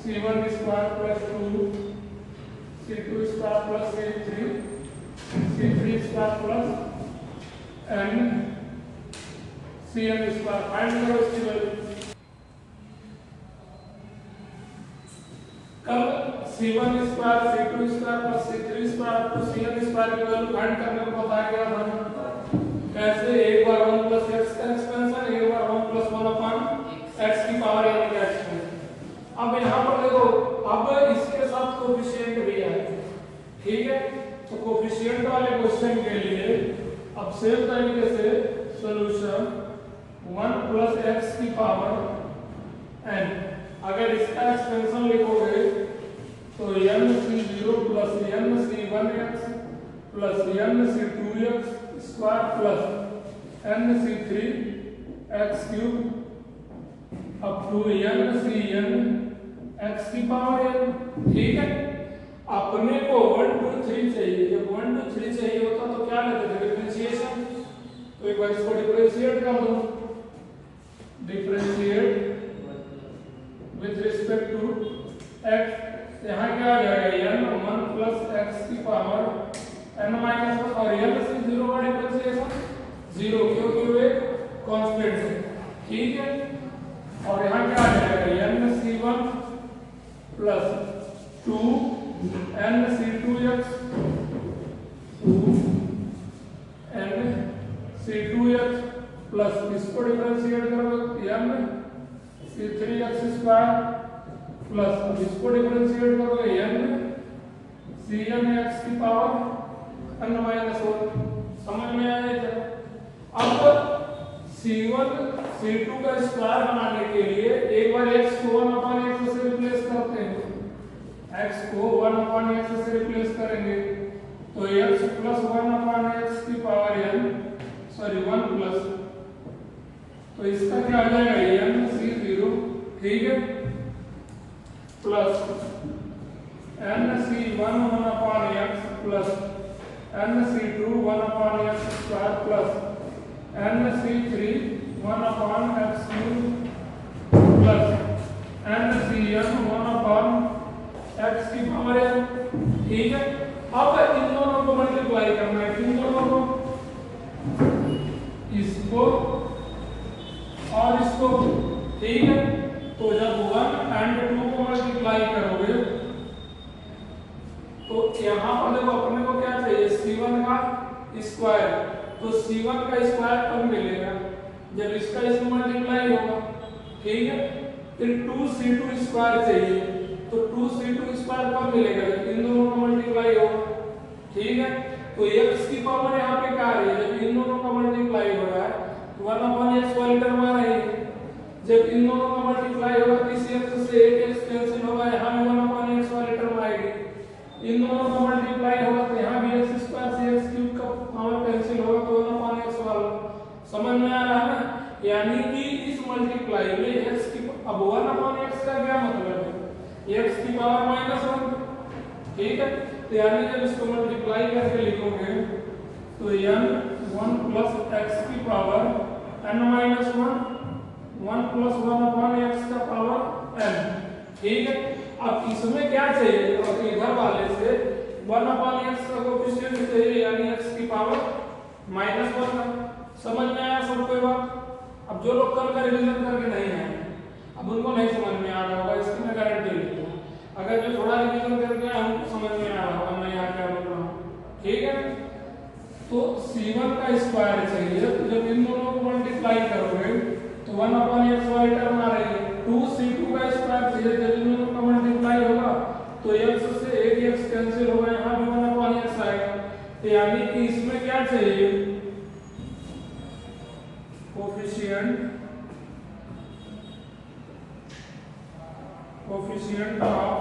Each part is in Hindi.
c1 square plus 2 c2 square plus c3 c3 square plus n cn square. Find करो इसकी वैल्यू। कब c1 square c2 square plus c3 square तो cn स्क्वायर की वैल्यू फाइंड करने को बताया गया था। कैसे? एक बार 1 प्लस x का एक्सपेंशन, एक बार 1 प्लस 1 अपॉन x की पावर n का एक्सपेंशन। अब यहाँ पर देखो, अब इसके साथ कोफिशिएंट भी है, ठीक है। तो कोफिशिएंट वाले क्वेश्चन के लिए अब सेम तरीके से सॉल्यूशन 1 प्लस x की पावर n, अगर इसका एक्सपेंशन लिखोगे तो nc0 plus nc1x plus nc2x square plus nc3x cube up to ncn x की पावर n, ठीक है। अपने को 1 2 3 चाहिए। जब 1 2 3 चाहिए होता तो क्या लेते थे? डिफरेंशिएशन। तो एक बार इसको डिफरेंशिएट कर दो। Differentiate with respect to x, यहाँ क्या आ जाएगा? n 1 प्लस x की पावर n माइनस 1 और nc0 का डिफरेंशिएशन 0, क्योंकि वो एक कांस्टेंट है, ठीक है। और यहाँ क्या आ जाएगा? nc1 plus 2 nc2x 2 nc2x plus इसको डिफरेंशिएट करोगे nc3x स्क्वायर प्लस इसको डिफरेंशिएट करोगे ncnx की पावर n माइनस 1। समझ में आया क्या? अब c1 c2 का स्क्वायर बनाने के लिए एक बार x को 1 अपॉन x से रिप्लेस करते हैं। x को 1 अपॉन x से रिप्लेस करेंगे तो x प्लस 1 अपॉन x की पावर n, सॉरी 1 प्लस, तो इसका क्या आ जाएगा? nc0, ठीक है, plus nc1 1 upon x plus nc2 1 upon x square plus nc3 1 upon x cube plus ncn 1 upon x की पावर n, ठीक है। अब इन दोनों को मल्टीप्लाई करना है, इन दोनों को, इसको और इसको, ठीक है। तो जब 1 and 2 को मल्टीप्लाई करोगे तो यहाँ पर देखो अपने को क्या चाहिए? c1 का स्क्वायर, तो c1 का स्क्वायर कब मिलेगा? जब इसका इसमें मल्टीप्लाई होगा, ठीक है। फिर 2c2 स्क्वायर चाहिए, तो 2c2 स्क्वायर कब मिलेगा? जब इन दोनों का मल्टीप्लाई होगा, ठीक है। तो x की पावर यहाँ पे क्या आ रही है? जब इन दोनों का मल्टीप्लाई हो रहा है 1 अपॉन x वाली टर्म आ रही है। जब इन दोनों का मल्टीप्लाई होगा किसी x से एक x कैंसिल होगा, यहाँ भी 1 अपॉन x वाली टर्म आएगी। इन दोनों का मल्टीप्लाई होगा तो यहाँ भी x स्क्वायर से x क्यूब का पावर कैंसिल होगा तो 1 अपॉन x वाला। समझ में आ रहा है ना? यानी कि इस मल्टीप्लाई में x की, अब 1 अपॉन x का क्या मतलब है? x की पावर माइनस 1, ठीक है। तो यानी जब इसको मल्टीप्लाई करके लिखोगे तो n 1 प्लस x की power n minus 1 1 plus 1 upon x का पावर n, ठीक है। अब इसमें क्या चाहिए? और इधर वाले से 1 अपॉन x का कोएफिशिएंट चाहिए, यानी x की पावर माइनस 1। समझ में आया सबको बात? अब जो लोग कल का रिवीजन करके नहीं आए, अब उनको नहीं समझ में आ रहा होगा, इसकी मैं गारंटी लेता हूँ। अगर जो थोड़ा रिवीजन करके आए उनको समझ में आ रहा होगा मैं यहाँ क्या बोल रहा हूँ, ठीक है। तो c1 का स्क्वायर चाहिए, तो जब इन दोनों को मल्टीप्लाई करोगे तो 1 अपॉन x वाली टर्म आ रही है। 2c2 का स्क्वायर चाहिए, जब इन दोनों का मल्टीप्लाई होगा तो x से एक x कैंसिल होगा, यहाँ भी 1 अपॉन x आएगा। तो यानी कि इसमें क्या चाहिए? कोफिशिएंट ऑफ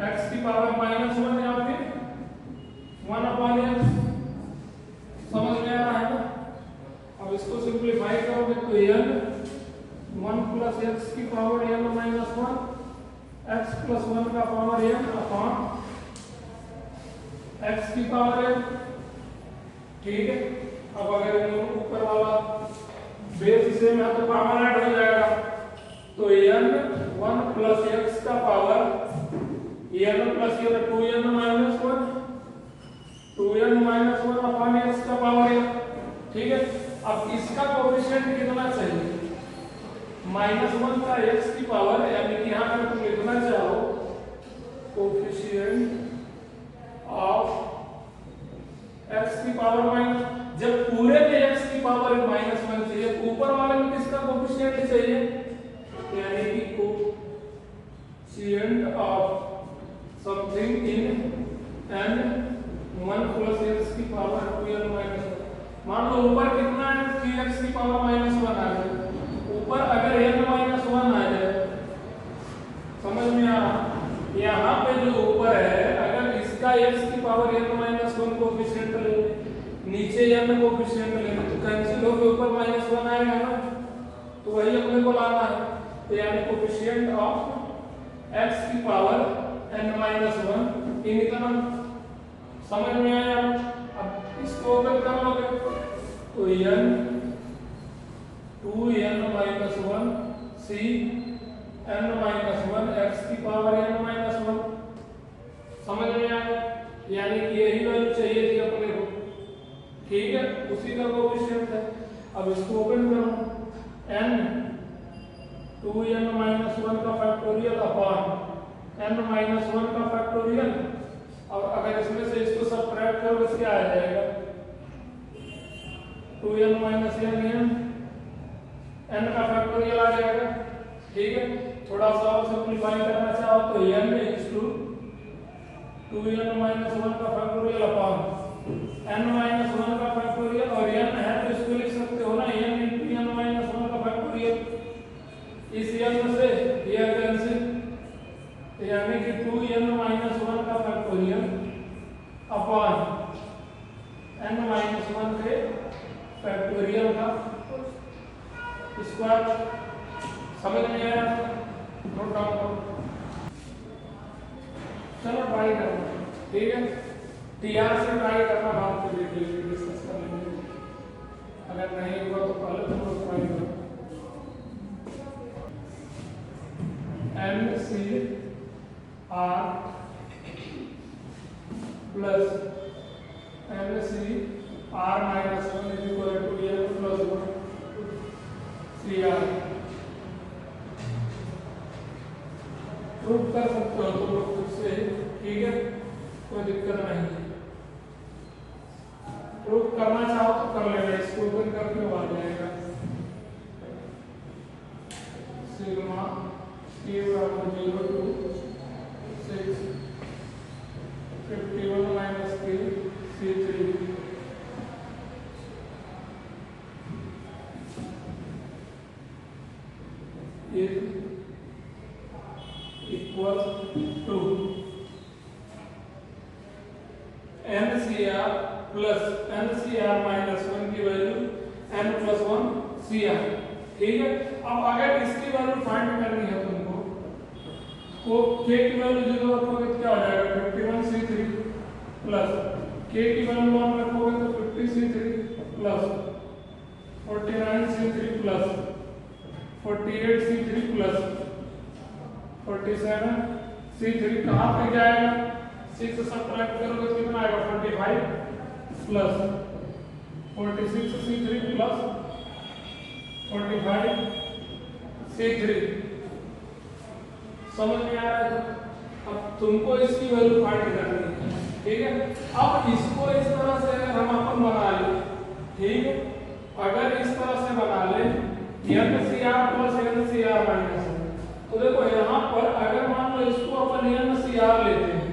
x की पावर माइनस 1 या फिर 1 अपॉन x। समझ में आ रहा है ना? अब इसको सिंपलीफाई करोगे तो n 1 प्लस x की power n minus 1 x plus 1 का पावर n अपॉन x की पावर n, ठीक है। अब अगर इन दोनों ऊपर वाला बेस सेम है तो पावर ऐड हो जाएगा, तो n 1 प्लस x का पावर n प्लस ये 2n minus 1 2n minus 1 upon x का पावर n। ठीक है, अब इसका कोएफिशिएंट कितना चाहिए? -1 का x की पावर, यानी कि यहाँ पर तुम लिखना चाहो कोएफिशिएंट ऑफ x की पावर माइनस, जब पूरे में x की पावर -1 चाहिए, ऊपर वाले में किसका कोएफिशिएंट चाहिए? यानी कि coefficient of something in n 1 plus x की पावर 2n माइनस 1। मान लो ऊपर कितना है? 3x की पावर -1 आ जाए। ऊपर अगर n माइनस 1 आ जाए, समझ में आ रहा? यहाँ पे जो ऊपर है, अगर इसका x की पावर n माइनस 1 कोएफिशिएंट ले, नीचे n कोएफिशिएंट ले, तो कैंसिल होकर ऊपर -1 आएगा ना, तो वही अपने को लाना है। तो यानी कोएफिशिएंट ऑफ x की पावर n माइनस 1 इन इतना, समझ में आया? अब इसको ओपन कर लोगे तो n 2n minus 1 c n minus 1 x की पावर n माइनस 1, समझ में आया? यानी कि यही वैल्यू चाहिए थी अपने को। ठीक है, उसी का कोएफिशिएंट है। अब इसको ओपन करो, n 2n माइनस 1 का फैक्टोरियल अपॉन n माइनस 1 का फैक्टोरियल, और अगर इसमें से इसको सबट्रैक्ट करोगे तो क्या आ जाएगा? 2n माइनस n का फैक्टोरियल आ जाएगा। ठीक है, थोड़ा सा और सिंपलीफाई करना चाहो तो n is to 2n minus 1 का फैक्टोरियल अपॉन n माइनस 1 का फैक्टोरियल, और n है तो इसको लिख सकते हो ना n इंटू n माइनस 1 का फैक्टोरियल। इस n से यह कैंसिल, यानी कि 2n माइनस 1 का फैक्टोरियल अपॉन n माइनस 1 के फैक्टोरियल का स्क्वायर। समझ में आया? नोट डाउन करो, चलो ट्राई करना। ठीक है, टीआर से ट्राई करना, बाद में देख लेंगे, डिस्कस कर लेंगे। अगर नहीं हुआ तो पहले तुम लोग ट्राई करो। M C R plus M C R minus 1 is equal to M plus 1 C R. Prove कर सकते हो तुम लोग खुद से। ठीक है, कोई दिक्कत नहीं है। प्रूव करना चाहो तो कर लेना, इसको ओपन करके आ जाएगा। सिग्मा k बराबर 0 टू 6 51 माइनस k c3 is equal to NCR plus NCR minus 1 की वैल्यू n प्लस 1 CR। ठीक है, अब अगर इसकी वैल्यू फाइंड करनी है तुमको, तो k की वैल्यू 0 रखोगे तो क्या हो जाएगा? 51 C3 प्लस k की वैल्यू 1 रखोगे तो 50 C3 plus 49 C3 plus 48 C3 plus 47 C3। कहाँ पे जाएगा? 6 से सबट्रैक्ट करोगे तो कितना आएगा? 45 प्लस 46 C3 प्लस 45 C3। समझ में आ रहा है? अब तुमको इसकी वैल्यू फाइंड करनी है। ठीक है, अब इसको इस तरह से अगर हम अपन बना ले, ठीक है, अगर इस तरह से बना ले NCR प्लस NCR माइनस, तो देखो यहाँ पर अगर मान लो इसको अपन NCR लेते हैं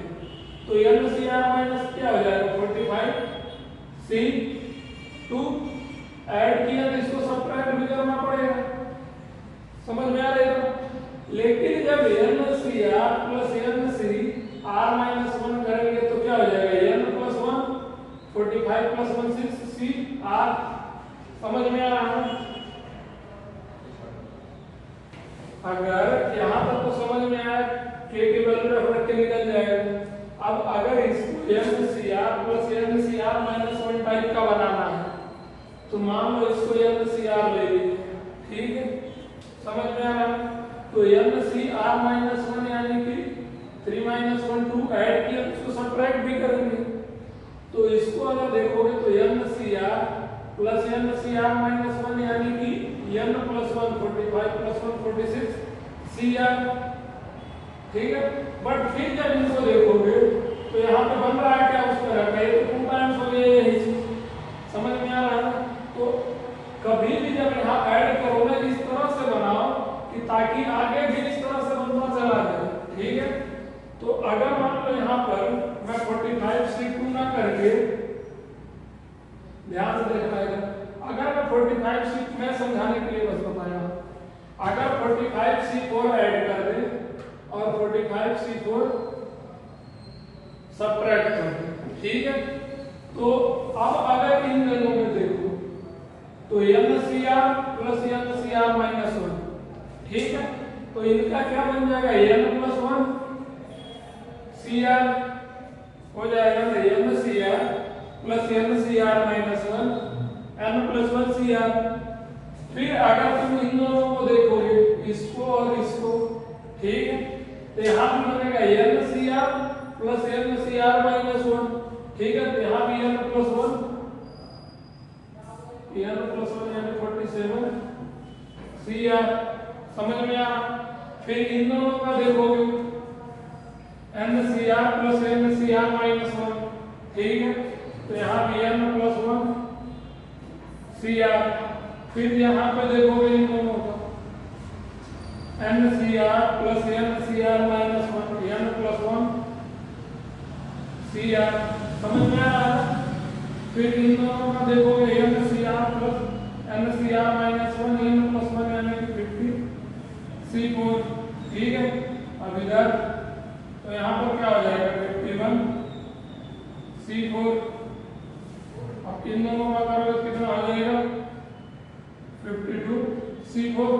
तो NCR माइनस क्या हो जाएगा? 45 C2 ऐड किया तो इसको सबट्रैक्ट भी करना पड़ेगा। समझ में आ रहा है? लेकिन जब NCR प्लस NCR माइनस 1 करेंगे तो क्या हो जाएगा? n plus 1 45 plus 1 6 CR। समझ में आ रहा है? अगर यहाँ तक तो समझ में आया, k की वैल्यू रख के निकल जाएगा। अब अगर इसको NCR plus NCR minus 1 type का बनाना है तो मान लो इसको NCR ले लीजिए। ठीक है, समझ में आ रहा है? तो NCR माइनस 1 यानी कि 3 माइनस 1 तो इसको अगर देखोगे तो N C R plus N C R minus 1 यानी कि N plus 1 45 plus 1 46 C R, ठीक है। बट फिर जब इनको देखोगे तो यहाँ पे बन रहा है क्या उस तरह का, ये तो 2 टाइम्स हो गया यही चीज, समझ में आ रहा है ना। तो कभी भी जब यहाँ ऐड करो ना इस तरह से बनाओ कि ताकि आगे भी इस तरह से बनता चला जाए, ठीक है। तो अगर मान लो यहाँ पर मैं 45 से 2 ना करके, ध्यान से देखना है, अगर मैं 45 से, मैं समझाने के लिए बस बताया, अगर 45 से 4 ऐड कर दे और 45 से 4 सब्ट्रैक्ट कर दे, ठीक है। तो अब अगर इन दोनों में देखो तो N C R plus N C R minus 1, ठीक है। तो इनका क्या बन जाएगा, एन प्लस 1 सी आर हो जाएगा, तो N C R plus N C R minus 1 N plus 1 C R. फिर अगर तुम इन दोनों को देखोगे, इसको और इसको, ठीक है, तो यहाँ भी बनेगा N C R plus N C R minus 1, ठीक है। तो यहाँ भी एन प्लस 1 यानी 47 सी आर, समझ में आ। फिर इन दोनों का देखोगे N C R plus N C R minus 1, ठीक है। तो यहाँ भी एन प्लस 1 सी आर। फिर यहाँ पे देखोगे इन दोनों का N C R plus N C R minus 1 N plus 1 C R, समझ में आ रहा है। फिर इन दोनों का देखोगे N C R plus N C R minus 1 N plus 1 यानी कि 50 सी 4, ठीक है। अब इधर तो यहाँ पर क्या हो जाएगा 51 सी 4। अब इन दोनों का करोगे कितना हो जाएगा 52 सी 4,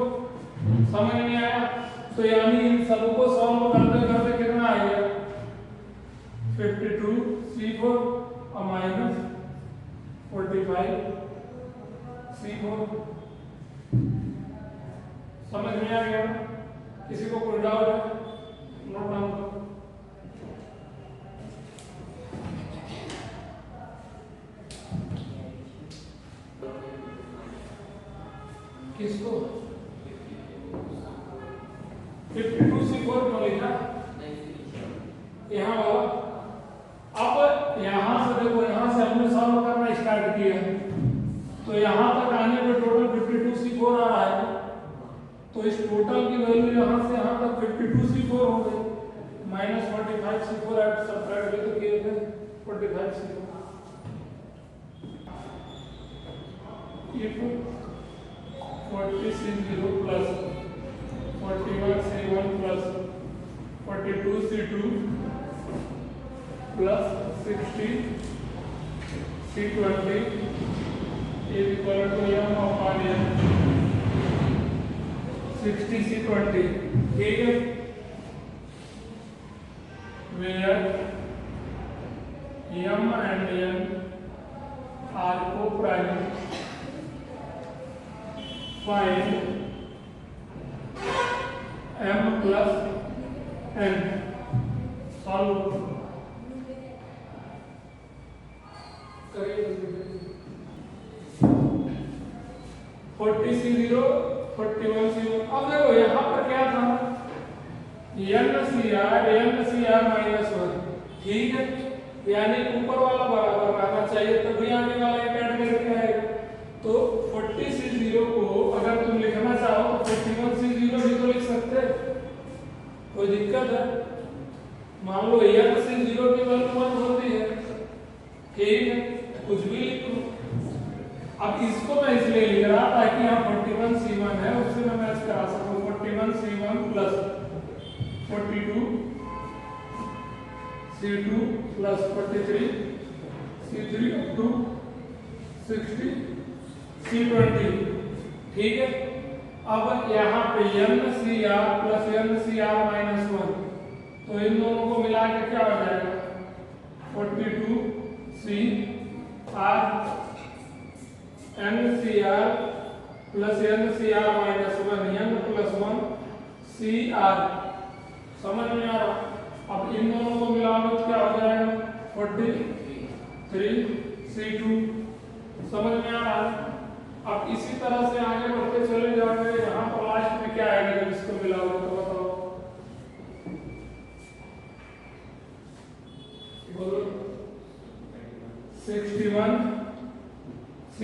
समझ में आया। तो यानी इन सबको सॉल्व करते करते कितना आएगा 52 सी 4 और माइनस 45 सी 4, समझ में आ गया। किसी को कोई डाउट है, नोट डाउन करो। किसको 52 सी 4 क्यों लिखा यहाँ वाला। अब यहाँ से देखो, यहाँ से हमने सॉल्व करना स्टार्ट किया, तो यहाँ तक आने पे टोटल 52 सी 4 आ रहा है। तो इस टोटल की वैल्यू यहाँ से यहाँ तक 52 सी 4 हो गई, माइनस 45 सी 4 ऐड सब्ट्रैक्ट भी तो किए थे 45 C 4। If 40 C 0 plus 41 C 1 plus 42 C 2 plus 60 C 20 is equal to m of r n 60 C 20, ठीक है। where m and n are co-prime, find m plus n, solve करिए। 40 सी 0 41 सी 1। अब देखो यहाँ पर क्या था एन सी आर माइनस 1, ठीक है। यानी ऊपर वाला बराबर रहना चाहिए, तभी आगे वाला एक ऐड करके आएगा। तो 40 सी 0 को अगर तुम लिखना चाहो तो 41 सी 0 भी तो लिख सकते, कोई दिक्कत है। मान लो एन सी 0 की वैल्यू 1 होती है, ठीक है, कुछ भी लिख लो। अब इसको मैं इसलिए लिख रहा ताकि यहाँ 41 सी 1 है उससे मैं मैच करा सकूं। 41 C 1 plus 42 C 2 plus 43 C 3 up to 60 C 20, ठीक है। अब यहाँ पे N C R plus N C R minus 1, तो इन दोनों को मिला के क्या हो जाएगा 42 C R N C R plus N C R minus 1 N plus 1 C R, समझ में आ रहा। अब इन दोनों को मिलाओ तो क्या हो जाएगा 40 3 C2। समझ में आ रहा है? अब इसी तरह से आगे बढ़ते चले जाओगे, यहाँ पर लास्ट में क्या आएगा जब इसको मिलाओगे तो बताओ, बोलो। 61 C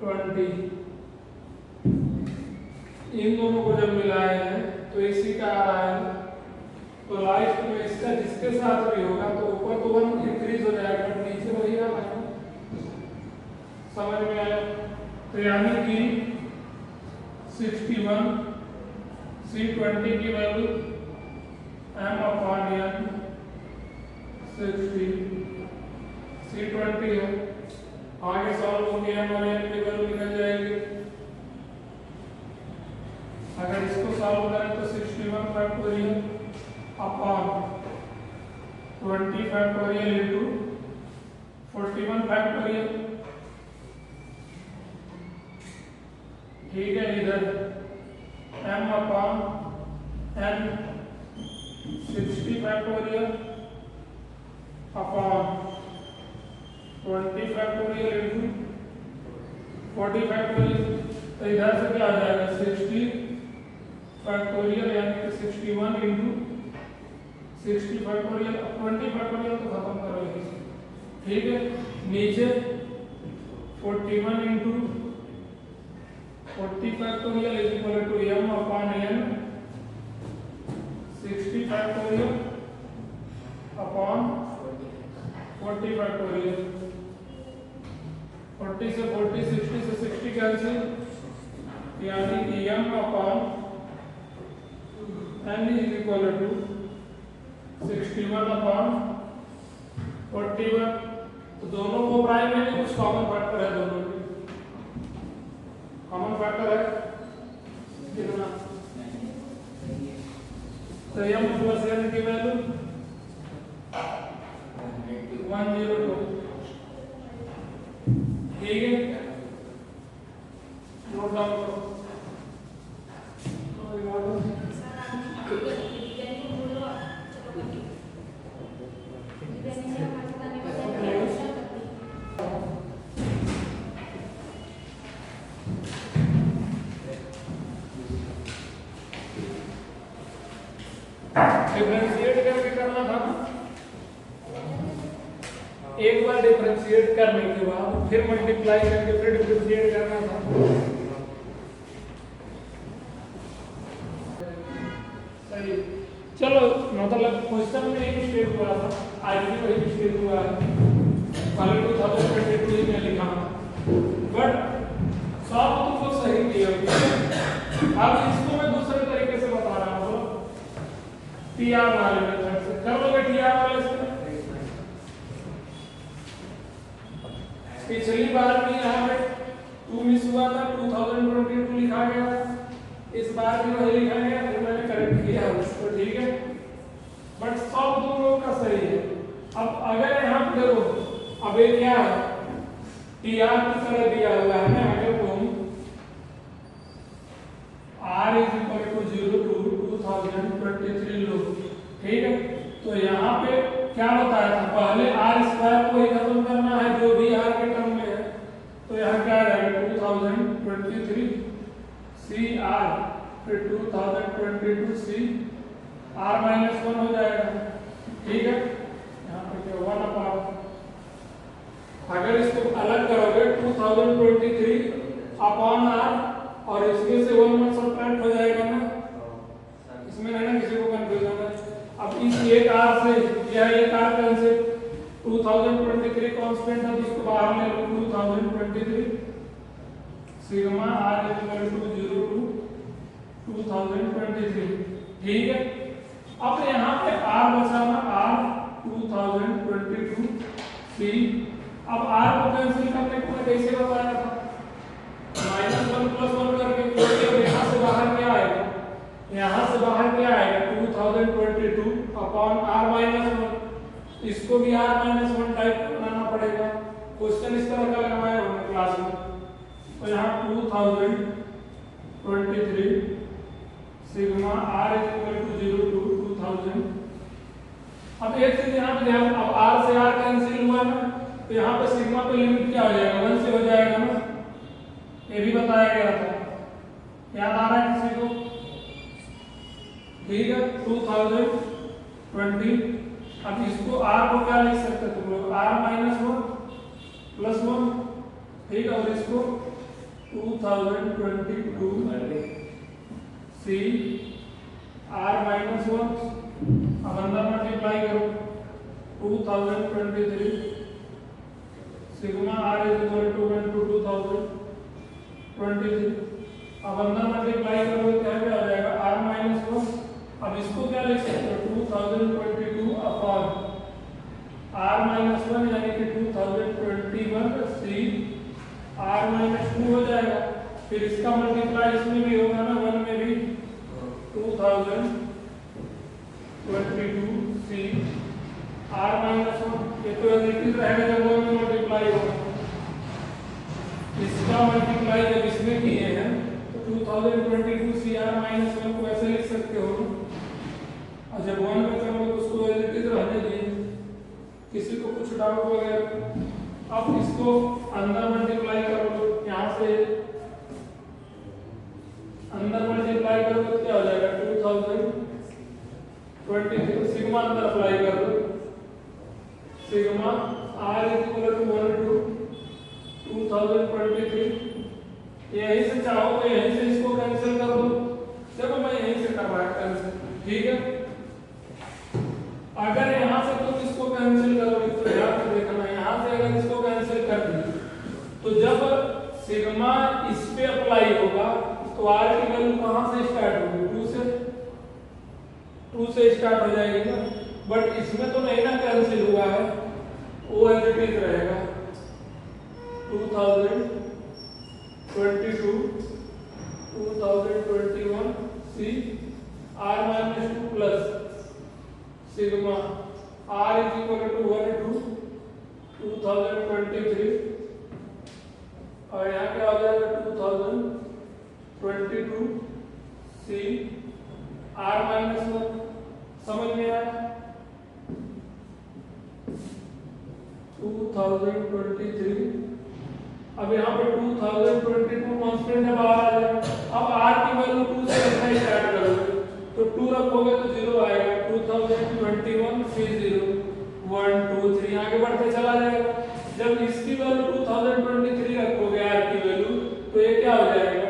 20। इन दोनों को जब मिलाए हैं तो इसी का आ रहा है, तो लास्ट में इसका जिसके साथ भी होगा तो ऊपर तो 1 इंक्रीज हो जाएगा, नीचे वही आ रहा है। समझ में आया? तो यानी कि 61 C20 की वैल्यू m/n 60 C20 है। आगे सॉल्व होंगे m और n की वैल्यू निकल जाएगी। अगर इसको सॉल्व करें तो 61 factorial upon 20 factorial into 41 factorial, ठीक है। इधर m/n 60 factorial upon 20 factorial into 40 factorial, तो इधर से क्या आ जाएगा 60 फैक्टोरियल यानी कि 61 इंटू 60 फैक्टोरियल। 20 फैक्टोरियल तो खत्म करो इसे, ठीक है। नीचे 41 into 40 factorial is equal to m/n 60 factorial upon 40 factorial. 40 से 40, 60 से 60 कैंसिल, यानी कि m/n is equal to 61 upon 41। तो दोनों को प्राइम में कुछ कॉमन फैक्टर है, दोनों में कॉमन फैक्टर है कितना, तो m प्लस n की वैल्यू 102, ठीक है। नोट डाउन करो। डिफरेंशिएट करके करना था ना, एक बार डिफरेंशिएट करने के बाद फिर मल्टीप्लाई करके फिर डिफरेंशिएट करना था। सही, चलो मतलब क्वेश्चन में एक स्टेप हुआ था, आज भी वही स्टेप हुआ है, पहले 2022 में लिखा, बट सॉल्व तो सही किया। अब इसको मैं दूसरे तरीके से बता रहा हूँ, टीआर वाले मेथड से कर लोगे। टीआर वाले से पिछली बार भी यहाँ पे 2 मिस हुआ था, 2022 लिखा गया था, इस बार भी वही लिखा गया, फिर मैंने करेक्ट किया उसको, ठीक है। बट सब दोनों का सही है। अब अगर यहाँ पे देखो, अब ये क्या है, टीआर की तरह दिया हुआ है ना, अगर तुम r is equal to 0 to 2023 लो, ठीक है। तो यहाँ पे क्या बताया था, पहले r स्क्वायर को ही खत्म करना है जो भी r के टर्म में है, तो यहाँ क्या आ जाएगा 2023 CR, फिर 2022 CR-1 हो जाएगा, ठीक है। यहाँ पे क्या 1/, अगर इसको अलग करोगे 2023 अपॉन r और इसमें से 1 सब्ट्रैक्ट हो जाएगा ना, इसमें है ना, किसी को कंफ्यूजन है। अब इस एक r से यह एक r कैंसिल, 2023 कांस्टेंट है तो इसको बाहर ले लो, 2023 sigma r is equal to 0 to 2023, ठीक है। अब यहाँ पे r बचा ना, r 2022 c। अब r को कैंसिल करने को मैं कैसे बताया था, -1 + 1 करके, क्योंकि यहाँ से बाहर क्या आएगा, यहाँ से बाहर क्या आएगा 2022 अपॉन r-1, इसको भी r-1 टाइप बनाना पड़ेगा। क्वेश्चन इस तरह का लगाया हमने क्लास में, तो यहाँ 2023 sigma r is equal to 0 to 2000। अब एक चीज यहाँ पे ध्यान, अब r से r कैंसिल ठीक है 2020। अब इसको r को क्या लिख सकते तुम लोग, r माइनस 1 प्लस 1, ठीक है, और इसको 2022 सी r माइनस 1, अब अंदर मल्टीप्लाई करो 2023 sigma r is equal to 1 to 2023। अब अंदर मल्टीप्लाई करोगे क्या क्या आ जाएगा, r माइनस 1। अब इसको क्या लिख सकते हो 2022 अपॉन r माइनस 1 यानी कि 2021 सी r माइनस 2 हो जाएगा। फिर इसका मल्टीप्लाई इसमें भी होगा ना, 1 में भी 2022 सी r माइनस 1, ये तो एडिटिव रहेगा जब 1 में मल्टीप्लाई होगा। इसका मल्टीप्लाई जब इसमें किए हैं तो 2022 सी r माइनस 1 को ऐसे लिख सकते हो, और जब 1 में करोगे तो उसको एडिटिव रहने दीजिए। किसी को कुछ डाउट वगैरह, अब इसको अंदर मल्टीप्लाई करोगे, यहाँ से अंदर मल्टीप्लाई करोगे तो क्या हो जाएगा 2023 सिग्मा अंदर अप्लाई कर दो, sigma r is equal to 1 to 2023। यहीं से चाहो तो यहीं से इसको कैंसिल कर दो, देखो मैं यहीं से कर रहा है कैंसिल, ठीक है। अगर यहाँ से तुम इसको कैंसिल करोगे तो ध्यान से देखना, यहाँ से अगर इसको कैंसिल कर दिए तो जब सिग्मा इस पे अप्लाई होगा तो r की वैल्यू कहाँ से स्टार्ट होगी, 2 से स्टार्ट हो जाएगी ना। बट इसमें तो नहीं ना कैंसिल हुआ है, वो एज इट इज रहेगा 2022 2021 C r minus 2 plus sigma r is equal to 1 to 2023, और यहाँ क्या हो जाएगा 2022 सी r माइनस 1। समझ में आया, 2023। अब यहाँ पे 2022 कांस्टेंट है, बाहर आ जाएगा। अब r की वैल्यू 2 से लिखना स्टार्ट करोगे तो 2 रखोगे तो 0 आएगा, 2021 फिर 0 1 2 3 आगे बढ़ते चला जाएगा। जब इसकी वैल्यू 2023 रखोगे r की वैल्यू तो ये क्या हो जाएगा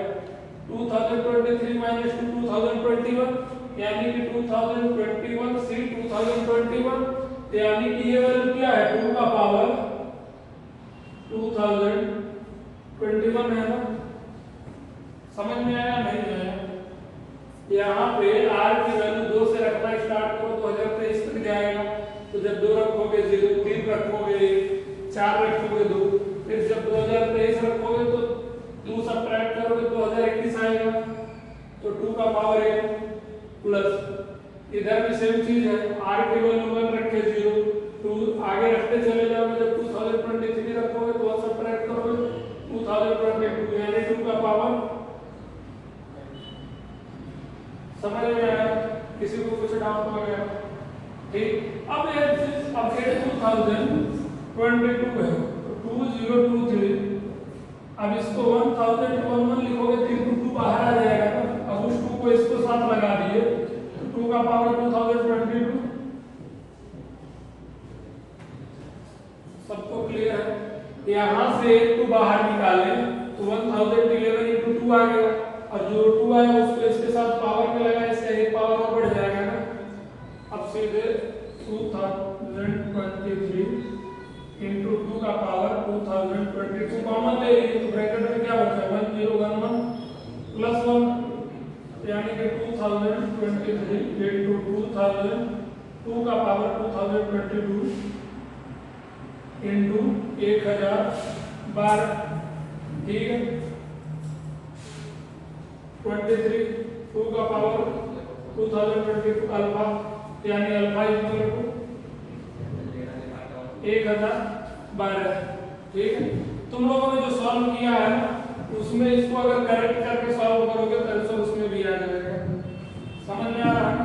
2023 माइनस 2021 यानी कि 2021 सी 2021, यानी कि ये वैल्यू क्या है 2 का पावर 2021 है ना। समझ में आया नहीं आया, यहाँ पे r की वैल्यू 2 से रखना स्टार्ट करो तो 2023 तक जाएगा। तो जब 2 रखोगे 0, 3 रखोगे 4 रखोगे 2, फिर जब 2023 रखोगे तो 2 सबट्रैक्ट करोगे तो 2021 आएगा। तो 2 का पावर 8 प्लस इधर भी सेम चीज है, r की वैल्यू 1 रखे 0, 2 आगे रखते चले जाओगे। जब 2023 रखोगे तो सबट्रैक्ट करोगे 2022 यानी 2 का पावर। समझ में आया, किसी को कुछ डाउट हो गया, ठीक। अब ये 2022 है तो 2023, अब इसको 1011 लिखोगे तो 2 बाहर आ जाएगा ना। अब उस 2 को इसको साथ लगा दिए तो 2 का पावर 2022। सबको क्लियर है, यहाँ से 2 बाहर निकाले तो 1011 into 2 आ गया, और जो 2 आया उसको इसके साथ पावर में लगा, इससे एक पावर और बढ़ जाएगा ना। अब सीधे 2023 into 2 का पावर 2022 कॉमन ले लीजिए तो ब्रैकेट में क्या बचा 1011 प्लस 1 यानी कि 2023 into 2002 का पावर 2022 into 1012, ठीक है। 23 2 का पावर 2022 अल्फा यानी अल्फा इक्वल टू 1012, ठीक है। तुम लोगों ने जो सॉल्व किया है ना उसमें इसको अगर करेक्ट करके सॉल्व करोगे तो आंसर उसमें भी आ जाएगा। समझ में आ रहा है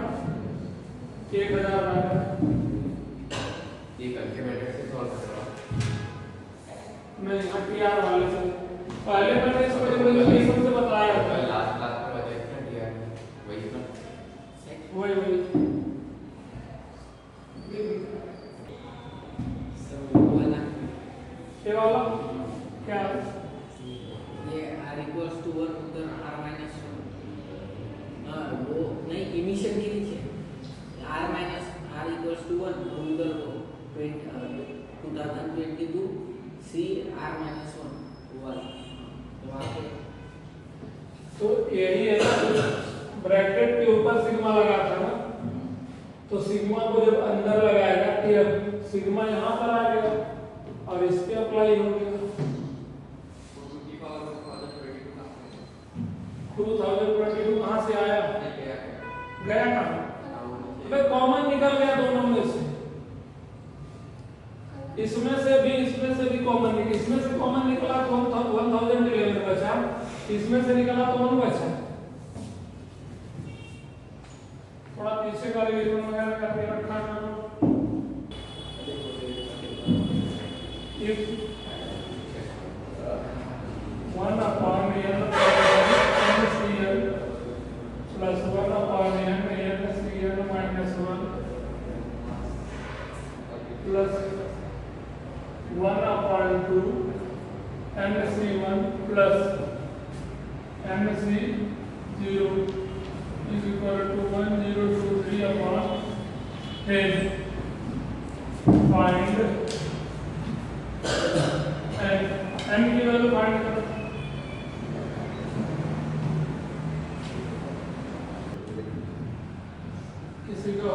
1012 ये करके मैंने से सॉल्व कर रहा मैं टीआर वाले से पहले मैंने इसको जब सबसे बताया था लास्ट क्लास में बताया था टीआर वही ना वही वही ये वाला क्या है? ये r equals to 1 उधर r minus 1 वो नहीं इमिशन के नीचे r minus r equals to 1 उधर वो 2022 c r minus 1 हुआ तो वहाँ पे तो यही है ना, ब्रैकेट के ऊपर सिग्मा लगा था ना, तो सिग्मा को जब अंदर लगाएगा तो सिग्मा यहाँ पर आ गया और इस पे अप्लाई हो गया। 2022 कहाँ से आया? गया कहाँ? अबे कॉमन निकल गया दोनों में से, इसमें से भी कॉमन निकला, इसमें से कॉमन निकला तो 1011 बचा, इसमें से निकला तो 1 बचा। थोड़ा पीछे का रिवीजन वगैरह करके रखा है। if 1 upon n NCl plus 1 upon n NCl minus 1 plus 1 upon 2 NC1 plus NC0 is equal to 1023 upon 10. Find n की वैल्यू फाइंड करो। किसी का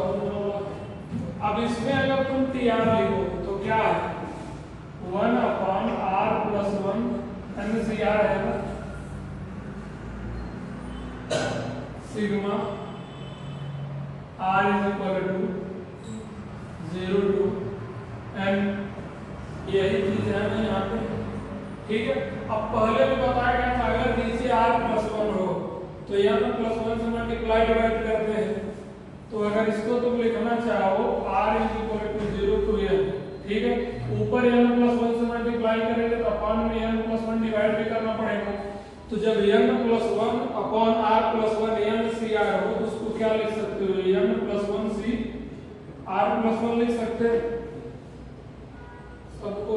अब इसमें अगर तुम tr लिखो तो क्या है? 1 अपॉन r प्लस 1 NCr है ना, sigma r is equal to 0 to n, यही चीज है ना यहाँ पे, ठीक है। अब पहले भी बताया गया था अगर नीचे r प्लस 1 हो तो यहाँ पर प्लस 1 से मल्टीप्लाई डिवाइड करते हैं, तो अगर इसको तुम लिखना चाहो r is equal to 0 to n, ठीक है, ऊपर n प्लस 1 से मल्टीप्लाई करेंगे तो अपॉन में n प्लस 1 डिवाइड भी करना पड़ेगा, तो जब n plus 1 upon r plus 1 n c r हो तो उसको क्या लिख सकते हो? n plus 1 c r plus 1 लिख सकते हैं। सबको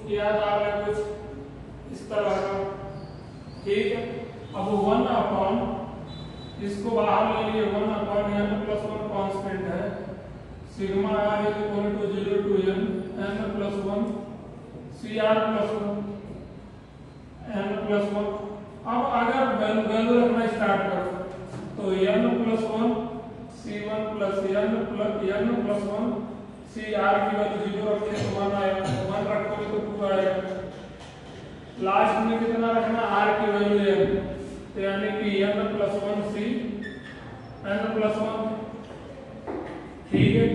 याद आ रहा है कुछ इस तरह का, ठीक है। अब 1 अपॉन इसको बाहर ले लिए, 1 अपॉन n प्लस 1 कांस्टेंट है, sigma r is equal to 0 to n plus 1 c r plus 1 n plus 1। अब अगर वैल्यू रखना स्टार्ट करो तो n plus 1 c1 plus n plus 1 c r की वैल्यू 0 रखते हैं तो 1 आएगा, 1 रखोगे तो 2 आएगा, लास्ट में कितना रखना? r की वैल्यू n, तो यानी कि n plus 1 c n plus 1, ठीक है।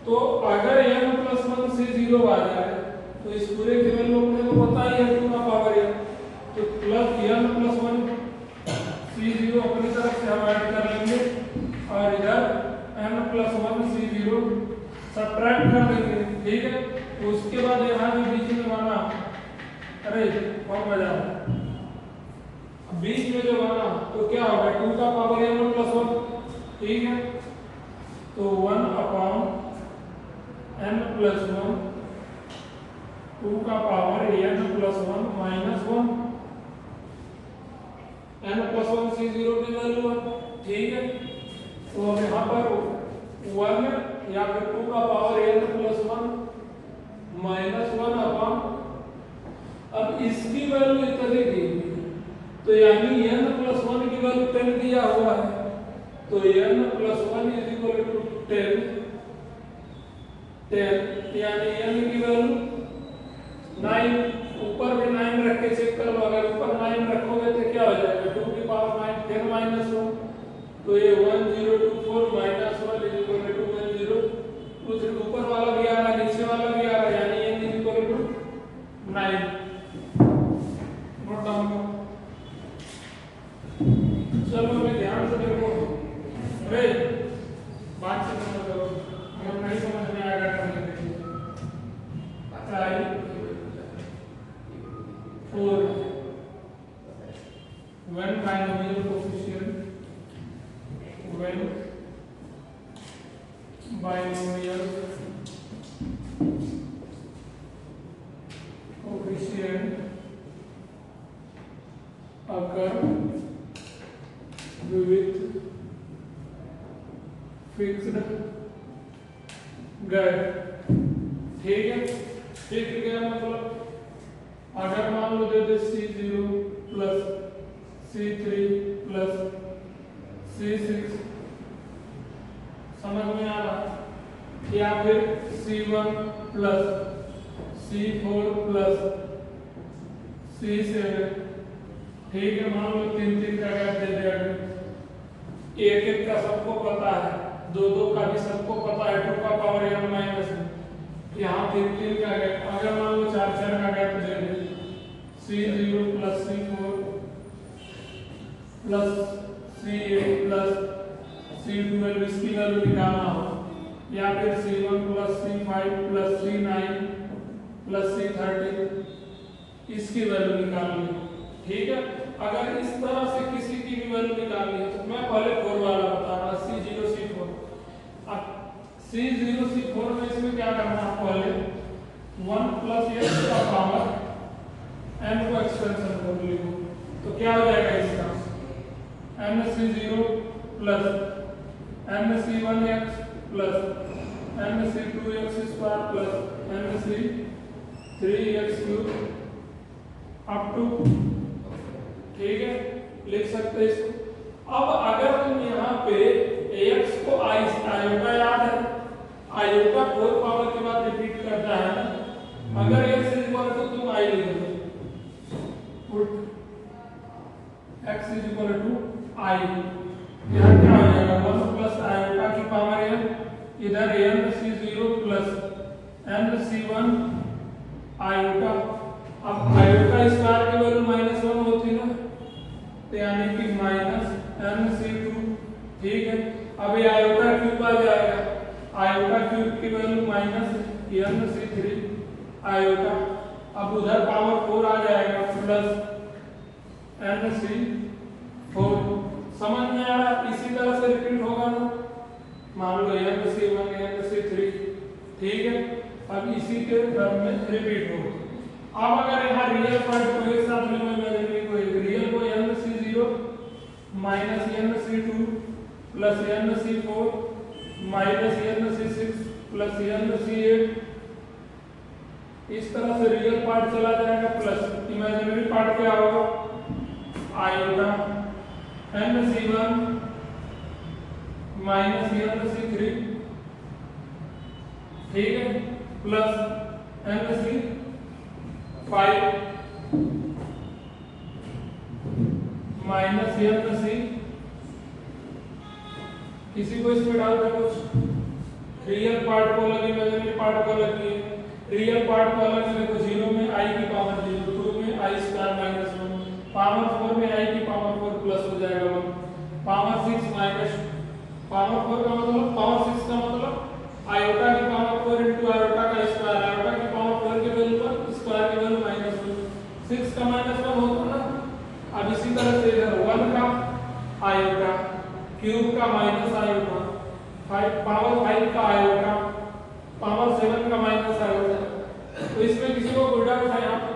तो अगर n प्लस 1 c 0 आ जाए तो इस पूरे की वैल्यू अपने को पता ही है 2 का पावर n, तो प्लस n प्लस 1 c 0 अपनी तरफ से हम ऐड कर लेंगे और इधर n प्लस 1 c 0 सब्ट्रैक्ट कर देंगे, ठीक है। तो उसके बाद यहाँ जो बीच में बना, अरे कौन बजा बीच में जो बना तो क्या होगा? 2 का पावर n प्लस 1, ठीक है। तो 1 अपॉन n प्लस 1 2 का power n plus 1 minus 1, n plus 1 c 0 की वैल्यू है, ठीक है। तो अब यहाँ पर 1 या फिर 2 का power n plus 1 minus 1 upon, अब इसकी वैल्यू इतनी दी, तो यानी n प्लस 1 की वैल्यू 10 दिया हुआ है, तो n plus 1 is equal to 10, यानी n की वैल्यू 9, ऊपर भी 9 रख के चेक कर लो, अगर ऊपर 9 रखोगे तो क्या हो जाएगा? 2 की पावर 9 10 माइनस 1, तो ये 1024 माइनस 1 इज इक्वल टू 1023, ऊपर वाला भी आ रहा है नीचे वाला भी आ रहा है, यानी n is equal to 9। Note down करो, चलो मैं ध्यान से देखो, अरे बात से समझ करो, अगर नहीं समझ में आएगा तो बाइनोमियल कोएफिशिएंट अगर विविध फिक्स्ड गए। ठीक है, फिक्स गया मतलब अगर मान लो दे दे C0 plus C3 plus C6, समझ में आ रहा, या फिर C1 plus C4 plus C7। ठीक है, मान लो 3-3 का गैप दे दिया, एक एक का सबको पता है, 2-2 का भी सबको पता है, 2 का पावर n माइनस है। यहाँ 3-3 का गैप, अगर मान लो 4-4 का गैप दे दे, C0 plus C4 plus C8 plus C12, इसकी वैल्यू निकालना हो, या फिर C1 plus C5 plus C9 plus C13, इसकी वैल्यू निकालनी हो। ठीक है, अगर इस तरह से किसी की भी वैल्यू निकालनी है तो मैं पहले 4 वाला बता रहा, C0 C4। अब C0 C4 में इसमें क्या करना है, पहले 1 प्लस x का पावर n को एक्सपेंशन कर लिखो, तो क्या हो जाएगा इसका n C0 plus n C1x plus n C2x square plus n C3x cube up to. ठीक है, लिख सकते हैं इसको। अब अगर तुम यहाँ पे x को आयोटा याद है, आयोटा 4 पावर के बाद रिपीट करता है ना, अगर x इज इक्वल टू तुम i लिख दो, put x is equal to i, यहाँ क्या हो जाएगा 1 प्लस आयोटा की पावर n, इधर n C0 plus n C1 iota. अब आयोटा स्क्वायर की वैल्यू -1 होती है ना, तो यानी कि -n C2। ठीक है, अब ये आयोटा क्यूब आ जाएगा, आयोटा क्यूब की वैल्यू -n C3 आयोटा। अब उधर पावर 4 आ जाएगा प्लस n C4। समझ में आ रहा, इसी तरह से रिपीट होगा ना, मान लो n C1 n C3। ठीक है, अब इसी के क्रम में रिपीट होगा। अब अगर यहाँ रियल पार्ट को एक साथ लो, इमेजिनरी को एक रियल को n C0 minus n C2 plus n C4 minus n C6 plus n C8, इस तरह से रियल पार्ट चला जाएगा, प्लस इमेजिनरी पार्ट क्या होगा, iota n C1 minus n C3। ठीक है, plus n C5 minus n C। किसी को इसमें डाउट है कुछ? रियल पार्ट को अलग, इमेजिनरी पार्ट को अलग किए। रियल पार्ट को अलग देखो, 0 में i की पावर 0, 2 में i स्क्वायर माइनस 1, पावर 4 में i की पावर 4 प्लस हो जाएगा 1, पावर 6 माइनस पावर 4 का मतलब, पावर 6 का मतलब आयोटा की पावर 4 इंटू आयोटा का स्क्वायर, आयोटा की पावर 4 की वैल्यू 1, स्क्वायर की वैल्यू -1, 6 का -1 होता ना। अब इसी तरह से इधर 1 का आयोटा, क्यूब का माइनस आयोटा, 5 पावर 5 का आयोटा, पावर 7 का माइनस आयोटा। तो इसमें किसी को कोई डाउट है यहाँ पर?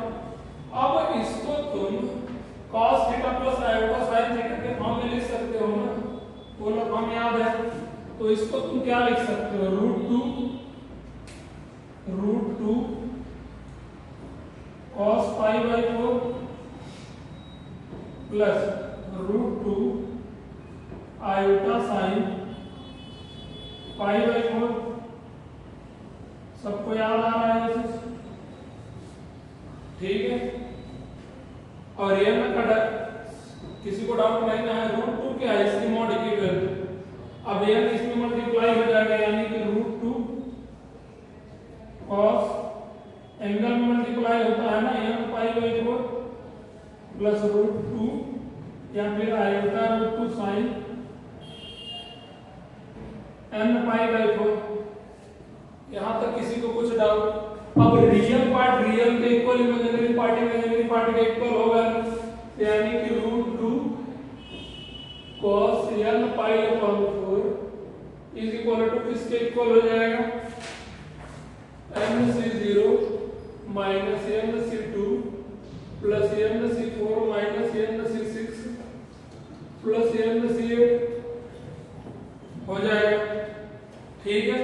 अब इसको तुम cos theta plus iota sin theta के फॉर्म में लिख सकते हो ना, वो फॉर्म याद है। तो इसको तुम क्या लिख सकते हो, √2 cos π/4 प्लस √2 आयोटा sin π/4। सबको याद आ रहा है ये? ठीक है, और ये ना कटा, किसी को डाउट नहीं ना है, √2 क्या है, इसकी मॉड की वैल्यू। अब ये इसमें मल्टीप्लाई हो जाएगा, यानी कि √2 cos, एंगल में मल्टीप्लाई होता है ना, n π/4 प्लस √2 या फिर आयोटा √2 sin n π/4। यहाँ तक किसी को कुछ डाउट? अब रियल पार्ट रियल के इक्वल, इमेजिनरी पार्ट के इक्वल होगा, यानी कि √2 cos n π/4 is equal to किसके इक्वल हो जाएगा MC0 minus MC2 plus MC4 minus MC6 plus MC8 हो जाएगा। ठीक है,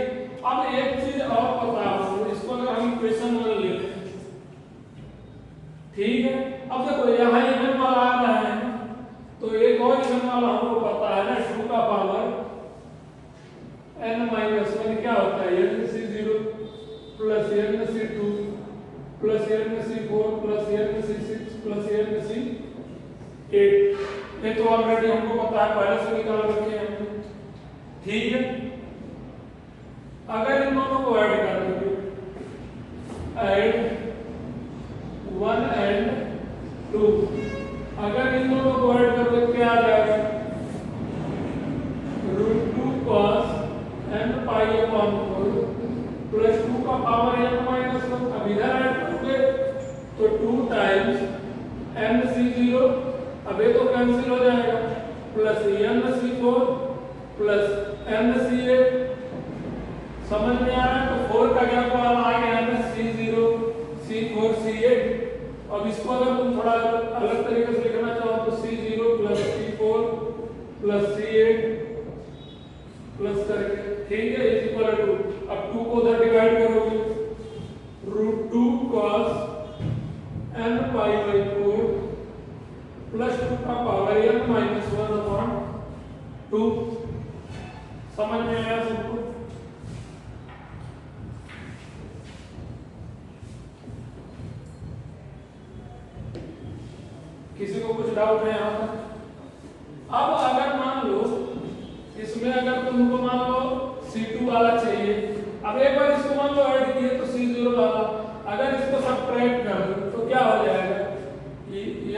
अब एक चीज और पता है, इसको अगर हम इक्वेशन 1 ले लें, ठीक है, अब देखो यहाँ इवन वाला आ रहा है, तो एक और इवन वाला हमको पता है ना, 2 का पावर n-1 क्या होता है, MC0 plus MC2 plus MC4 plus MC6 plus MC8, ये तो ऑलरेडी हमको पता है, पहले से निकाल रखे हैं। ठीक है, अगर इन दोनों को ऐड कर दोगे, ऐड 1 and 2, अगर इन दोनों को ऐड कर दो क्या आ जाएगा, √2 cos n pi upon 4 plus 2 का पावर n-1। अब इधर ऐड करोगे तो 2 टाइम्स MC0, अब ये तो कैंसिल हो जाएगा, प्लस MC4 प्लस MC8, समझ में आ रहा है। तो 4 का क्या पावर आ गया है, C0 C4 C8। अब इसको अगर तुम थोड़ा अलग तरीके से लिखना चाहो तो C0 plus C4 plus C8 plus करके, ठीक है, इज इक्वल टू, अब 2 को उधर डिवाइड करोगे, √2 cos n pi by 4 plus 2 का पावर n-1 अपॉन 2। समझ में आया सबको? किसी को कुछ डाउट है यहाँ पर? अब अगर मान लो इसमें अगर तुमको मान लो C2 वाला चाहिए, अब एक बार इसको मान लो ऐड किए तो C0 वाला, अगर इसको सब्ट्रैक्ट कर दो तो क्या हो जाएगा,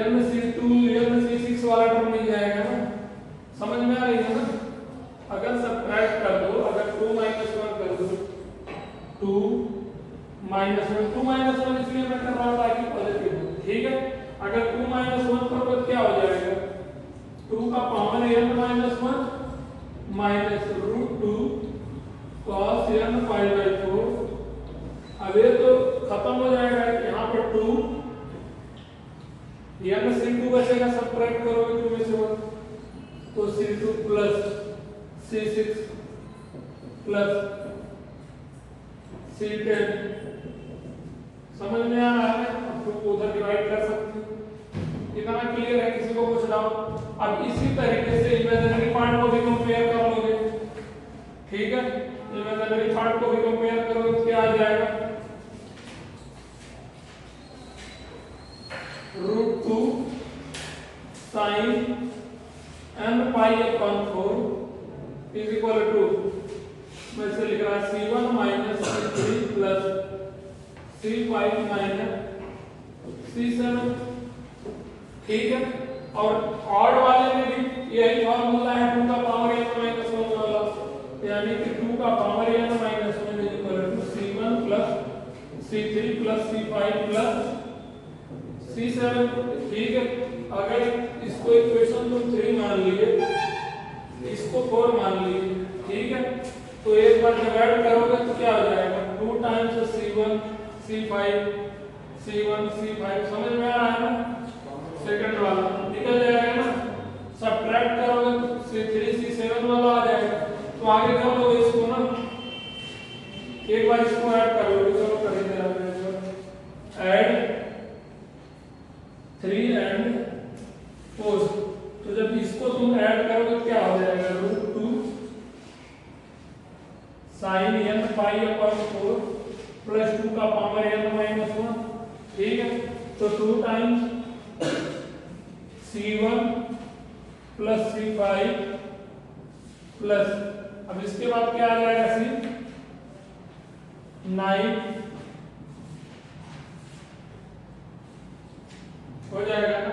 MC2 MC6 वाला टर्म मिल जाएगा ना। समझ में आ रही है ना? अगर सब्ट्रैक्ट कर दो, अगर 2 - 1 कर दो, 2 - 1 इसलिए मैं कर रहा हूँ ताकि पॉजिटिव हो। ठीक है, अगर 2 - 1 करोगे तो क्या हो जाएगा, 2 का power n-1 minus √2 cos n pi by 4। अब ये तो खत्म हो जाएगा, यहाँ पर 2 MC2 बचेगा, सब्ट्रैक्ट करोगे 2 में से 1 तो C2 plus C6 plus C10। समझ में आ रहा है? अब 2 को उधर डिवाइड कर सकते हो। इतना क्लियर है? किसी को कुछ डाउट? अब इसी तरीके से इमेजिनरी पार्ट को भी कंपेयर कर लोगे। ठीक है, इमेजिनरी पार्ट को भी कंपेयर करोगे तो क्या आ जाएगा, √2 sin n pi upon 4 is equal to, मैं इसे लिख रहा C1 minus C3 plus C5 minus C7। ठीक है, और ऑड वाले में भी यही फॉर्मूला है, 2 का पावर n-1 वाला, यानी कि 2 का power n-1 is equal to C1 plus C3 plus C5 plus C7। ठीक है, अगर इसको इक्वेशन तुम 3 मान लिए, इसको 4 मान लिए, ठीक है, तो एक बार डिवाइड करोगे तो क्या हो जाएगा, 2 times C1 C5 C1 C5। समझ में आ रहा है ना? सेकंड वाला निकल जाएगा ना, सब्ट्रैक्ट करोगे तो C3 C7 वाला आ जाएगा। तो आगे कर लो इसको ना, एक बार इसको ऐड कर लो, चलो कर ही दे, ऐड 3 and 4। तो जब इसको तुम ऐड करोगे तो क्या हो जाएगा, √2 sin n pi upon 4 plus 2 का पावर n-1। ठीक है, तो 2 times C1 plus C5 plus, अब इसके बाद क्या आ जाएगा, C9 हो जाएगा ना।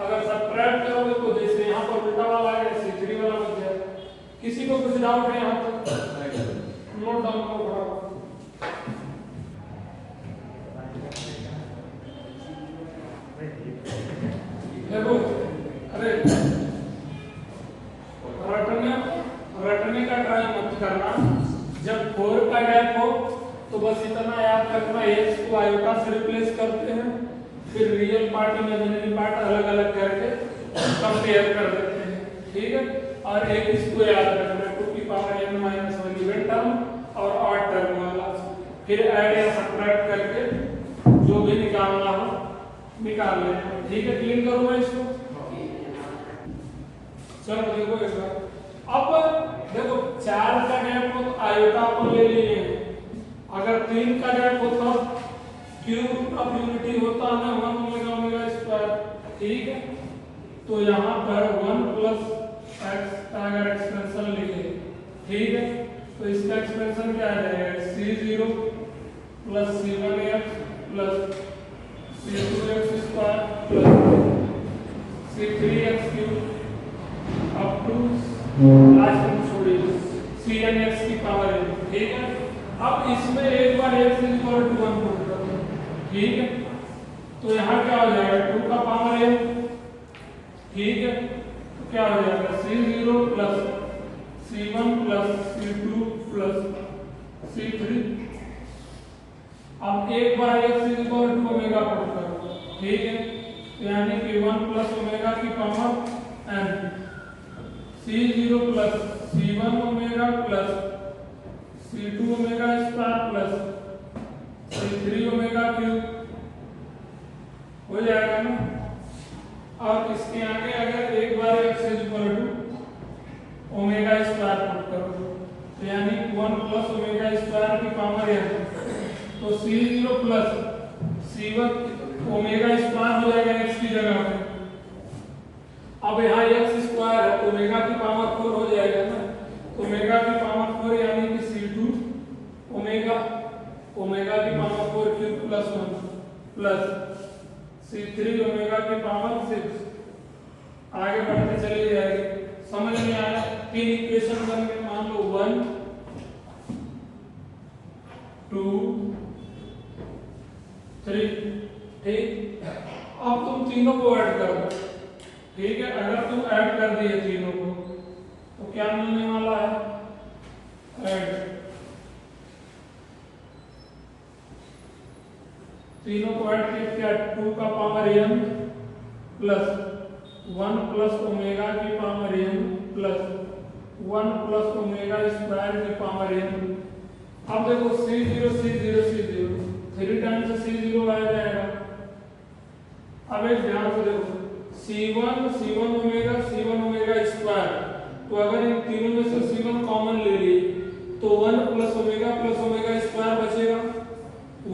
अगर सब्ट्रैक्ट करोगे तो जैसे यहाँ पर उल्टा वाला आ गया, C3 वाला बच जाएगा। किसी को कुछ डाउट है यहाँ पर? नोट डाउन करो फटाफट। देखो, अरे रटने का ट्राई मत करना, जब 4 का गैप हो तो बस इतना याद रखना, x को आयोटा से रिप्लेस करते हैं, फिर रियल पार्ट इमेजिनरी पार्ट अलग अलग करके कंपेयर कर देते हैं, ठीक है। और एक इसको याद रखना 2 की power n minus 1 even term और ऑड टर्म वाला, फिर ऐड या सब्ट्रैक्ट करके जो भी निकालना हो निकाल लेना, ठीक है। क्लीन करूँ मैं इसको, चलो देखो एक बार। अब देखो 4 का गैप हो तो आयोटा अपन ले लिए, अगर 3 का गैप हो तो क्यूब ऑफ यूनिटी होता है 1 ओमेगा ओमेगा स्क्वायर, ठीक है। तो यहाँ पर 1 प्लस x का अगर एक्सपेंशन लिखे, ठीक है, तो इसका एक्सपेंशन क्या आ जाएगा, c0 plus c1x plus c2x square plus c3x cube up to last में छोड़िए cnx की पावर n, ठीक है। अब इसमें एक बार x इक्वल टू 1 पुट कर दो, ठीक है। तो यहाँ क्या हो जाएगा 2 का पावर n, ठीक है। तो क्या हो जाएगा c0 plus c1 plus c2 plus c3। अब एक बार x equal to omega put कर दो, ठीक है। यानी कि 1 प्लस ओमेगा की power n, c0 plus c1 omega plus c2 omega square plus c3 omega cube हो जाएगा ना। और इसके आगे अगर एक बार x equal to omega square put करो, तो यानी 1 प्लस ओमेगा स्क्वायर की पावर n, तो c0 plus c1 omega square हो जाएगा x की जगह पे। अब यहाँ x स्क्वायर है तो ओमेगा की पावर 4 हो जाएगा ना, तो ओमेगा की पावर 4 यानी कि c2 ओमेगा ओमेगा की power 4 cube plus 1 plus c3 omega की पावर 6। आगे बढ़ते चले जाएंगे, समझ में आया। 3 इक्वेशन बन गए, मान लो 1 2 3, ठीक। अब तुम तीनों को ऐड कर दो, ठीक है। अगर तुम ऐड कर दिए तीनों को तो क्या मिलने वाला है, ऐड तीनों को ऐड किया क्या 2 का power n plus 1 plus omega की power n plus 1 plus omega square की पावर n। अब देखो c0 c0 c0 3 times c0 आ जाएगा। अब एक ध्यान से देखो c1 ओमेगा स्क्वायर, तो अगर इन तीनों में से c1 कॉमन ले लिए तो 1 प्लस ओमेगा स्क्वायर बचेगा,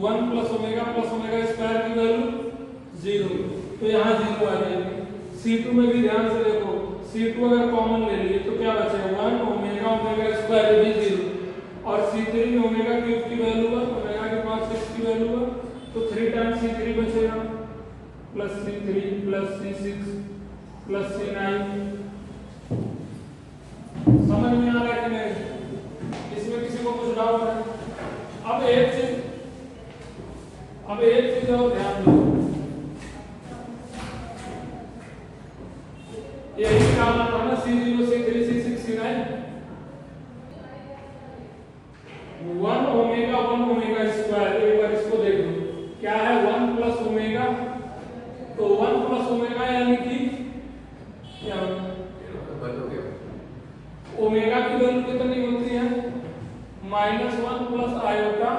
1 प्लस ओमेगा स्क्वायर की वैल्यू 0, तो यहाँ 0 आ जाएगी। c2 में भी ध्यान से देखो, c2 अगर कॉमन ले लिए तो क्या बचेगा 1 ओमेगा स्क्वायर भी 0, और c3 में ओमेगा क्यूब की वैल्यू है, ओमेगा के पास 6 की वैल्यू है, तो 3 टाइम्स c3 बचेगा plus c3 plus c6 plus c9। समझ में आ रहा है कि नहीं? इसमें किसी को कुछ डाउट है? अब एक चीज और ध्यान दो, यही निकालना था ना c0 c3 c6 c9। 1 omega square, एक बार इसको देख लो क्या है 1 प्लस ओमेगा, तो 1 प्लस ओमेगा यानी कि क्या ओमेगा की वैल्यू कितनी होती है -1 प्लस आयोटा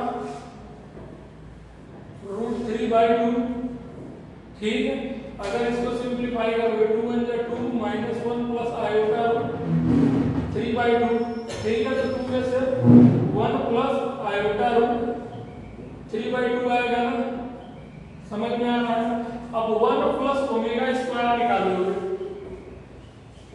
√3/2, ठीक है। अगर इसको सिंपलीफाई करोगे 2 1 जा 2 -1 प्लस आयोटा √3/2, ठीक है। तो 2 में से 1 प्लस आयोटा √3/2 आएगा ना, समझ में आ रहा है। अब 1 प्लस ओमेगा स्क्वायर निकालोगे,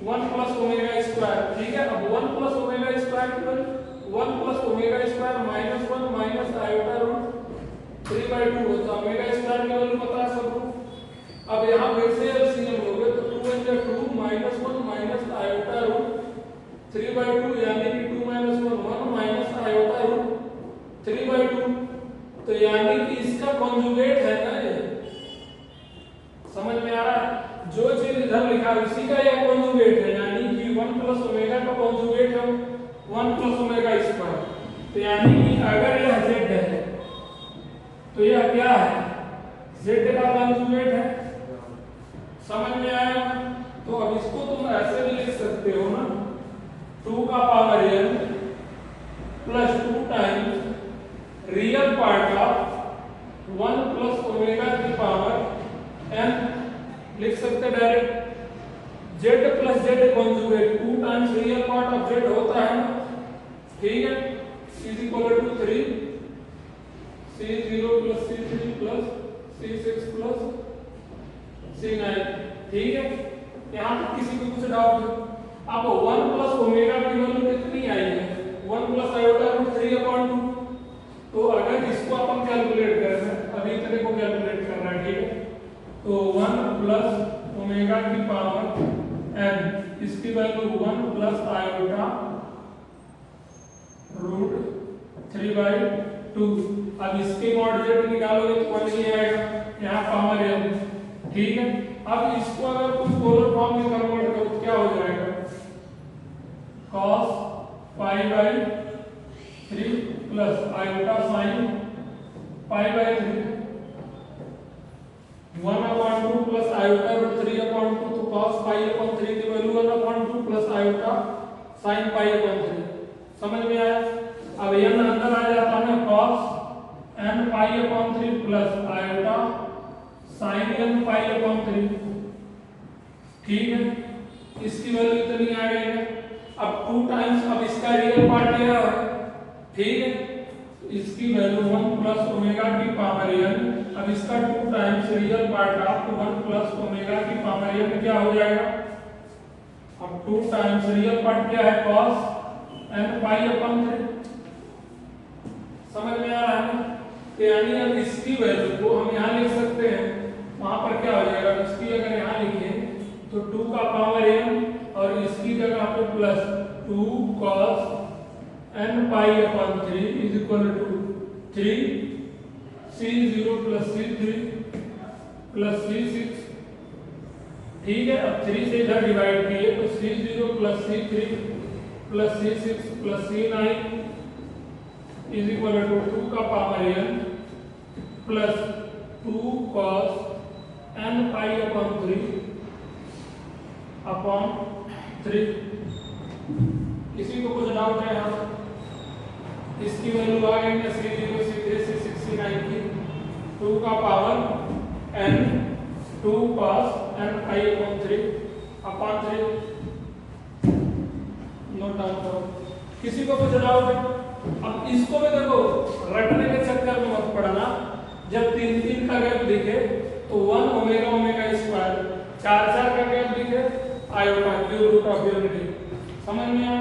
1 प्लस ओमेगा स्क्वायर, ठीक है। अब 1 प्लस ओमेगा स्क्वायर की value 1 plus omega square -1 minus iota √3/2 होता है। ओमेगा स्क्वायर की वैल्यू पता है सबको। अब यहाँ फिर से एलसीएम लोगे तो 2 1 जा 2 -1 माइनस आयोटा √3/2 यानी कि 2 - 1 1 माइनस आयोटा √3/2, तो यानी कि इसका कॉन्जुगेट है ना ये, समझ में आ रहा है। जो चीज इधर लिखा है उसी का ये कॉन्जुगेट है, यानी कि 1 प्लस ओमेगा का कॉन्जुगेट है 1 प्लस ओमेगा स्क्वायर, तो यानी कि अगर यह z है तो यह क्या है, z का कंजुगेट है। समझ में आया? तो अब इसको तुम ऐसे भी लिख सकते हो ना, 2 का power n plus 2 times real part of 1 plus omega की पावर n लिख सकते direct. z plus z conjugate 2 times real part of z होता है ना, ठीक है, is equal to 3 c0 plus c3 plus c6 plus c9, ठीक है। यहाँ पर किसी को कुछ डाउट है? अब 1 प्लस ओमेगा की वैल्यू कितनी आई है, 1 प्लस आयोटा रूट 3/2। तो अगर इसको अपन कैलकुलेट कर रहे हैं, अभी इतने को कैलकुलेट कर रहा है, ठीक है, तो 1 प्लस ओमेगा की पावर n, इसकी वैल्यू 1 प्लस आयोटा रूट 3/2। अब इसके मॉड z निकालोगे तो 1 ही आएगा, यहाँ पावर n, ठीक है। अब इसको अगर तुम पोलर फॉर्म में कन्वर्ट करो तो क्या हो जाएगा, cos π/3 plus iota sin π/3, 1/2 plus iota root 3/2, तो cos π/3 की वैल्यू 1/2 प्लस आयोटा sin π/3। समझ में आया? अब n अंदर आ जाता है ना, cos n π/3 plus iota sin n π/3, ठीक है। इसकी वैल्यू इतनी आ गई है। अब 2 टाइम्स, अब इसका रियल पार्ट क्या है, ठीक है, इसकी वैल्यू 1 प्लस ओमेगा की पावर n। अब इसका 2 times real part of 1 plus omega की पावर n क्या हो जाएगा, अब 2 टाइम्स रियल पार्ट क्या है, cos n π/3। समझ में आ रहा है? तो यानी अब इसकी वैल्यू को हम यहाँ लिख सकते हैं, वहां पर क्या हो जाएगा, इसकी अगर यहाँ लिखें तो 2 का पावर n और इसकी जगह पे plus 2 cos n π/3 is equal to 3 c0 plus c3 plus c6, ठीक है। अब 3 से इधर डिवाइड किए तो c0 plus c3 plus c6 plus c9 is equal to 2 का power n plus 2 cos n π/3 upon 3। किसी को कुछ डाउट है यहाँ? इसकी वैल्यू आ गई है c0 c3 c6 c9 की, 2 का power n 2 cos n π/3 upon 3। Note down करो। किसी को कुछ डाउट है? अब इसको भी देखो, रटने के चक्कर में मत पड़ना। जब 3-3 का गैप दिखे तो 1 ओमेगा ओमेगा स्क्वायर, 4-4 का गैप दिखे iota cube root of unity. समझ में आया?